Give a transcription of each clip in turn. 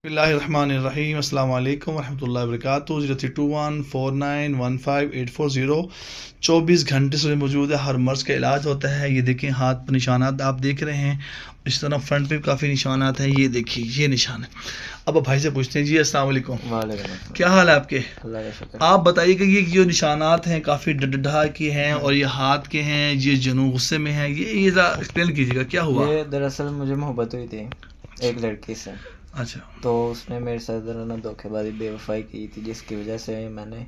بسم اللہ الرحمن الرحیم. السلام علیکم ورحمۃ اللہ وبرکاتہ. 032149158440 24 گھنٹے سے موجود ہے. ہر مرض کا علاج ہوتا ہے. یہ دیکھیں ہاتھ پر نشانات آپ دیکھ رہے ہیں. اس طرح فرنٹ پہ کافی نشانات ہیں. یہ دیکھیے یہ نشان ہے. اب بھائی سے پوچھتے ہیں. جی السلام علیکم. وعلیکم السلام. کیا حال ہے آپ کے؟ اللہ کا شکر. آپ بتائیے کہ یہ جو نشانات ہیں کافی ڈڈھا کے ہیں اور یہ ہاتھ کے ہیں, یہ جنوں غصے میں ہیں, یہ ذرا ایکسپلین کیجیے گا کیا ہوا؟ یہ دراصل مجھے محبت ہوئی تھی ایک لڑکی سے. اچھا. تو اس نے میرے ساتھ ذرا دھوکے بازی بے وفائی کی تھی, جس کی وجہ سے میں نے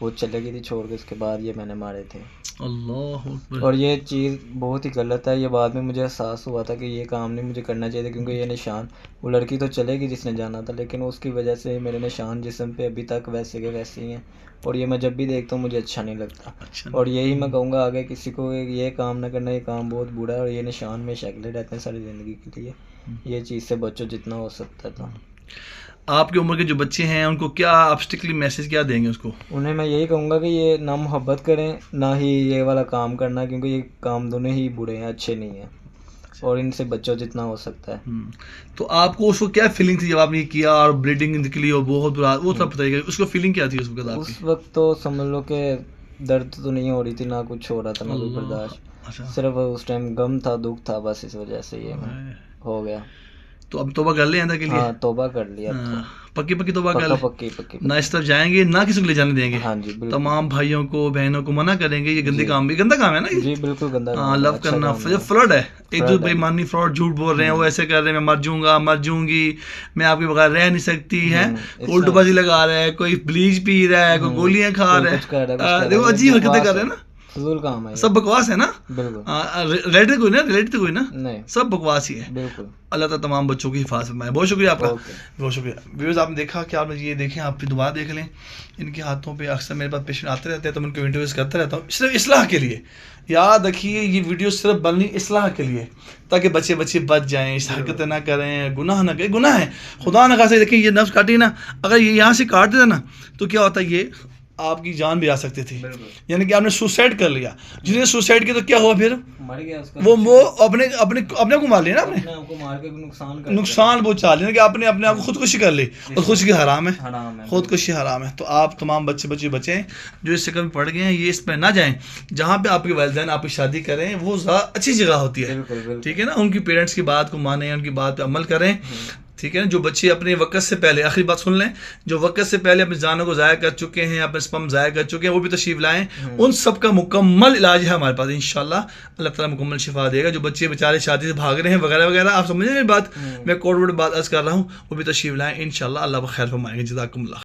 وہ چلے گئی تھی چھوڑ کے. اس کے بعد یہ میں نے مارے تھے. اللہ اکبر. اور یہ چیز بہت ہی غلط ہے. یہ بعد میں مجھے احساس ہوا تھا کہ یہ کام نہیں مجھے کرنا چاہیے تھا, کیونکہ یہ نشان, وہ لڑکی تو چلے گی جس نے جانا تھا, لیکن اس کی وجہ سے میرے نشان جسم پہ ابھی تک ویسے کے ویسے ہی ہیں. اور یہ میں جب بھی دیکھتا ہوں مجھے اچھا نہیں لگتا. اور یہی میں کہوں گا آگے کسی کو یہ کام نہ کرنا. یہ کام بہت برا ہے اور یہ نشان میں شکلیں رہتے ہیں ساری زندگی کے لیے. یہ چیز سے بچو جتنا ہو سکتا تھا. آپ کی عمر کے جو بچے ہیں ان کو کیا آپ اسٹرکٹلی میسج کیا دیں گے اس کو؟ انہیں میں یہی کہوں گا کہ یہ نہ محبت کریں نہ ہی یہ والا کام کرنا, کیونکہ یہ کام دونوں ہی برے ہیں, اچھے نہیں ہیں. اور ان سے بچو جتنا ہو سکتا ہے. تو آپ کو اس کو کیا فیلنگ تھی جب آپ نے یہ کیا اور بلیڈنگ نکلی اور بہت برا, وہ سب بتائیے گا. اس کو فیلنگ کیا تھی اس وقت؟ اس وقت تو سمجھ لو کہ درد تو نہیں ہو رہی تھی, نہ کچھ ہو رہا تھا, نہ کوئی برداشت. صرف اس ٹائم غم تھا, دکھ تھا, بس اس وجہ سے یہ ہو گیا. تو اب توبہ کر لیں آئندہ کے لیے؟ ہاں توبہ کر لیا. پکی توبہ کر لیں. پکی نہ اس طرف جائیں گے نہ کسی کو لے جانے دیں گے. ہاں جی بالکل. تمام بھائیوں کو بہنوں کو منع کریں گے. یہ گندی کام بھی گندا کام ہے نا. جی بالکل گندا. ہاں لو کرنا فلڈ ہے. ایک دوسرے بے ایمانی فراڈ جھوٹ بول رہے ہیں, وہ ایسے کر رہے ہیں میں مر جوں گا مر جوں گی, میں آپ کے بغیر رہ نہیں سکتی ہے, الٹو بازی لگا رہا ہے, کوئی بلیچ پی رہا ہے, کوئی گولیاں کھا رہا ہے. دیکھو عجیب حرکتیں کر رہے ہیں نا. فضول کام ہے, سب بکواس ہے نا. بالکل ریلیٹڈ کوئی نا, نہیں, سب بکواس ہی ہے. بالکل. اللہ تعالیٰ تمام بچوں کی حفاظت فرمائے. بہت شکریہ آپ کا, بہت شکریہ. ویورز آپ نے دیکھا کہ آپ نے یہ دیکھیں, آپ پھر دوبارہ دیکھ لیں. ان کے ہاتھوں پہ اکثر میرے پاس پیشنٹ آتے رہتے ہیں تو میں ان کو انٹرویوز کرتا رہتا ہوں, صرف اصلاح کے لیے. یاد رکھیے یہ ویڈیو صرف بننی اصلاح کے لیے, تاکہ بچے بچ جائیں, اس حرکتیں نہ کریں, گناہ نہ کریں. گناہ ہے, خدا نہ خاصے. دیکھیں یہ نفس کاٹی نا, اگر یہ یہاں سے کاٹ دیتا نا تو کیا ہوتا ہے, یہ آپ کی جان بھی آ سکتی تھی. یعنی کہ آپ نے سوسائڈ کر لیا. جس نے سوسائڈ کیا تو کیا ہوا پھر؟ وہ اپنے کو مار لیا نا, اپنے نقصان پہنچا لیا کہ آپ نے اپنے آپ کو خودکشی کر لی. اور خودکشی حرام ہے, خودکشی حرام ہے. تو آپ تمام بچے بچیں جو اس سے کبھی پڑ گئے ہیں, یہ اس پہ نہ جائیں. جہاں پہ آپ کے والدین آپ کی شادی کریں وہ اچھی جگہ ہوتی ہے, ٹھیک ہے نا. ان کی پیرنٹس کی بات کو مانیں, ان کی بات پہ عمل کریں, ٹھیک ہے نا. جو بچے اپنے وقت سے پہلے, آخری بات سن لیں, جو وقت سے پہلے اپنی جانوں کو ضائع کر چکے ہیں, اپنے سپرم ضائع کر چکے ہیں, وہ بھی تشریف لائیں. ان سب کا مکمل علاج ہے ہمارے پاس انشاءاللہ. اللہ تعالیٰ مکمل شفا دے گا. جو بچے بیچارے شادی سے بھاگ رہے ہیں وغیرہ وغیرہ, آپ سمجھ رہے ہیں بات, میں کوڈ ورڈ بات عرض کر رہا ہوں, وہ بھی تشریف لائیں انشاءاللہ. اللہ خیر فرمائے گا. جزاکم اللہ.